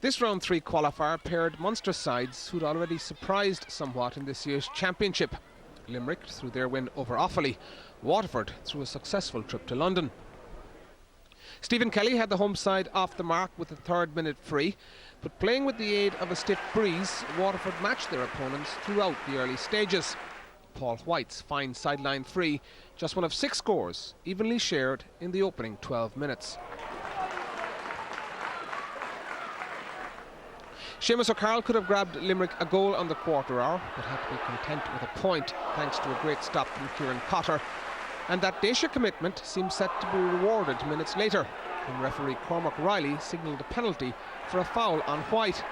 This round 3 qualifier paired Munster sides who'd already surprised somewhat in this year's championship. Limerick through their win over Offaly, Waterford through a successful trip to London. Stephen Kelly had the home side off the mark with a third-minute free, but playing with the aid of a stiff breeze, Waterford matched their opponents throughout the early stages. Paul White's fine sideline free, just one of 6 scores, evenly shared in the opening 12 minutes. Seamus O'Carroll could have grabbed Limerick a goal on the quarter hour, but had to be content with a point thanks to a great stop from Kieran Cotter. And that Dacia commitment seemed set to be rewarded minutes later when referee Cormac Riley signalled a penalty for a foul on White.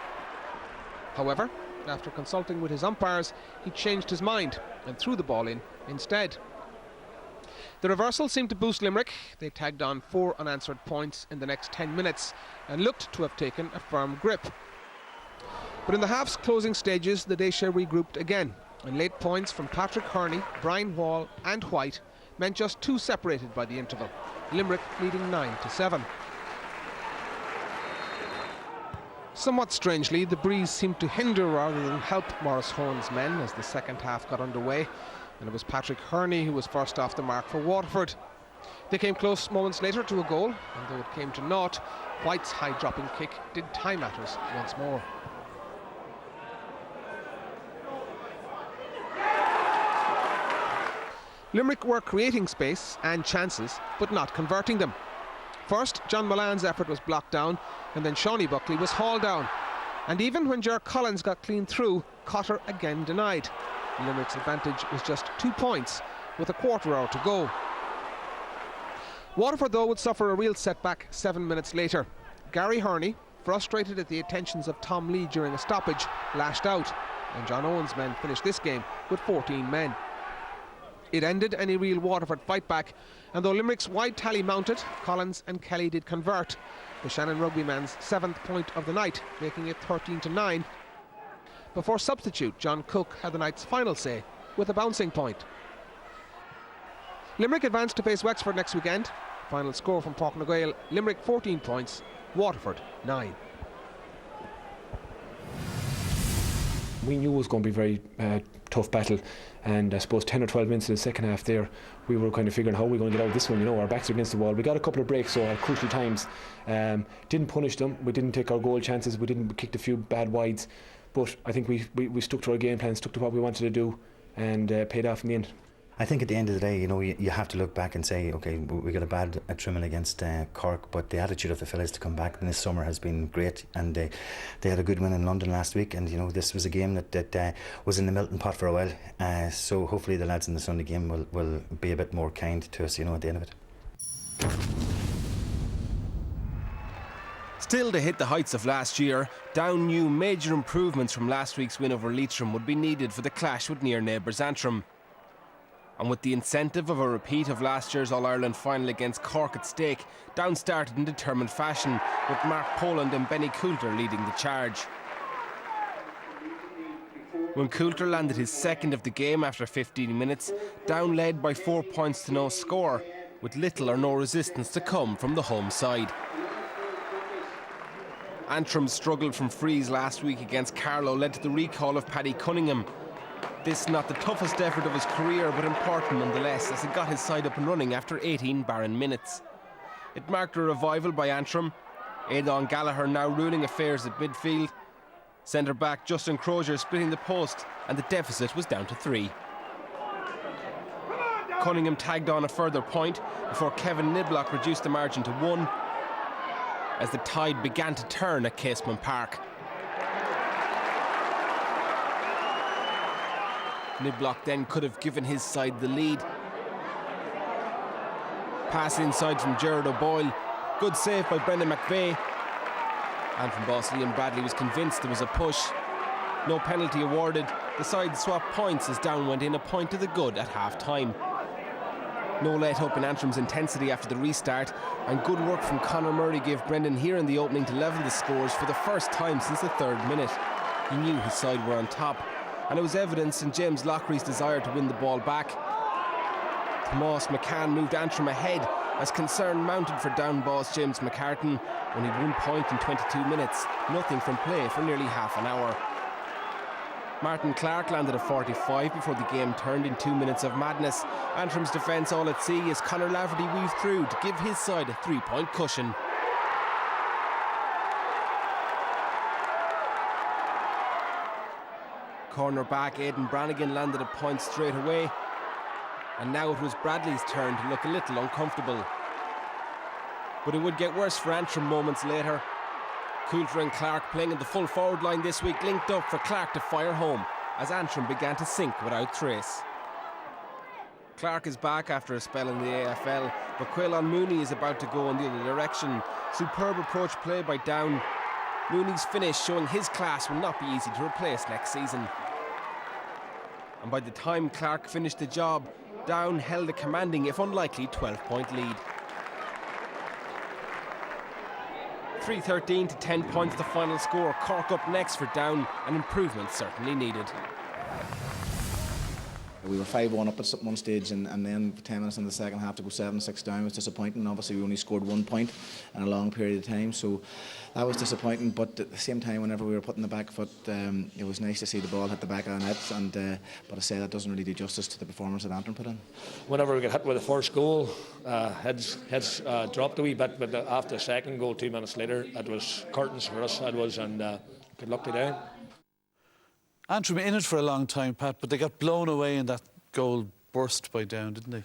However, after consulting with his umpires, he changed his mind and threw the ball in instead. The reversal seemed to boost Limerick. They tagged on 4 unanswered points in the next 10 minutes and looked to have taken a firm grip. But in the half's closing stages, the Dacia regrouped again, and late points from Patrick Herney, Brian Wall and White meant just 2 separated by the interval, Limerick leading 9-7. Somewhat strangely, the breeze seemed to hinder rather than help Maurice Hone's men as the second half got underway, and it was Patrick Herney who was first off the mark for Waterford. They came close moments later to a goal, and though it came to naught, White's high-dropping kick did tie matters once more. Limerick were creating space and chances, but not converting them. First, John Mullan's effort was blocked down, and then Shawnee Buckley was hauled down. And even when Ger Collins got clean through, Cotter again denied. Limerick's advantage was just 2 points, with a quarter hour to go. Waterford, though, would suffer a real setback 7 minutes later. Gary Herney, frustrated at the attentions of Tom Lee during a stoppage, lashed out, and John Owen's men finished this game with 14 men. It ended any real Waterford fight back, and though Limerick's wide tally mounted, Collins and Kelly did convert, the Shannon Rugbyman's 7th point of the night, making it 13-9, before substitute John Cook had the night's final say with a bouncing point. Limerick advanced to face Wexford next weekend. Final score from Páirc na Gael, Limerick 14 points, Waterford 9. We knew it was going to be a very tough battle, and I suppose 10 or 12 minutes in the second half there, we were kind of figuring how we're going to get out of this one. You know, our backs are against the wall. We got a couple of breaks, so at crucial times, didn't punish them. We didn't take our goal chances. We didn't kick a few bad wides, but I think we stuck to our game plan, stuck to what we wanted to do, and paid off in the end. I think at the end of the day, you know, you have to look back and say, okay, we got a bad Trimble against Cork, but the attitude of the fellas to come back in this summer has been great, and they had a good win in London last week, and you know, this was a game that was in the melting pot for a while, so hopefully the lads in the Sunday game will be a bit more kind to us, you know, at the end of it. Still to hit the heights of last year, Down knew major improvements from last week's win over Leitrim would be needed for the clash with near neighbours Antrim. And with the incentive of a repeat of last year's All-Ireland final against Cork at stake, Down started in determined fashion, with Mark Poland and Benny Coulter leading the charge. When Coulter landed his second of the game after 15 minutes, Down led by 4 points to no score, with little or no resistance to come from the home side. Antrim struggled from frees last week against Carlow led to the recall of Paddy Cunningham. This not the toughest effort of his career, but important nonetheless, as it got his side up and running after 18 barren minutes. It marked a revival by Antrim, Aidan Gallagher now ruling affairs at midfield, centre-back Justin Crozier splitting the post, and the deficit was down to 3. Cunningham tagged on a further point before Kevin Niblock reduced the margin to 1, as the tide began to turn at Casement Park. Niblock then could have given his side the lead. Pass inside from Gerard O'Boyle. Good save by Brendan McVeigh. And from boss Liam Bradley was convinced there was a push. No penalty awarded. The side swapped points as Down went in a point to the good at half-time. No let up in Antrim's intensity after the restart, and good work from Conor Murray gave Brendan here in the opening to level the scores for the first time since the 3rd minute. He knew his side were on top, and it was evidence in James Lochry's desire to win the ball back. Tomas McCann moved Antrim ahead as concern mounted for Down boss James McCartan. Only 1 point in 22 minutes, nothing from play for nearly half an hour. Martin Clark landed a 45 before the game turned in 2 minutes of madness. Antrim's defence all at sea as Conor Laverty weaved through to give his side a 3-point cushion. Cornerback Aidan Brannigan landed a point straight away, and now it was Bradley's turn to look a little uncomfortable. But it would get worse for Antrim moments later. Coulter and Clark, playing in the full forward line this week, linked up for Clark to fire home as Antrim began to sink without trace. Clark is back after a spell in the AFL, but Quaylon Mooney is about to go in the other direction. Superb approach play by Down. Mooney's finish showing his class will not be easy to replace next season. And by the time Clark finished the job, Down held a commanding, if unlikely, 12-point lead. 3-13 to 10 points the final score. Cork up next for Down, an improvement certainly needed. We were 5-1 up at one stage, and then 10 minutes in the second half to go 7-6 down was disappointing. Obviously we only scored 1 point in a long period of time, so that was disappointing. But at the same time, whenever we were putting the back foot, it was nice to see the ball hit the back of the net. And but I say that doesn't really do justice to the performance that Antrim put in. Whenever we get hit with the first goal, heads dropped a wee bit, but after the second goal 2 minutes later, it was curtains for us. It was, and good luck to Down. Antrim in it for a long time, Pat, but they got blown away in that goal burst by Down, didn't they?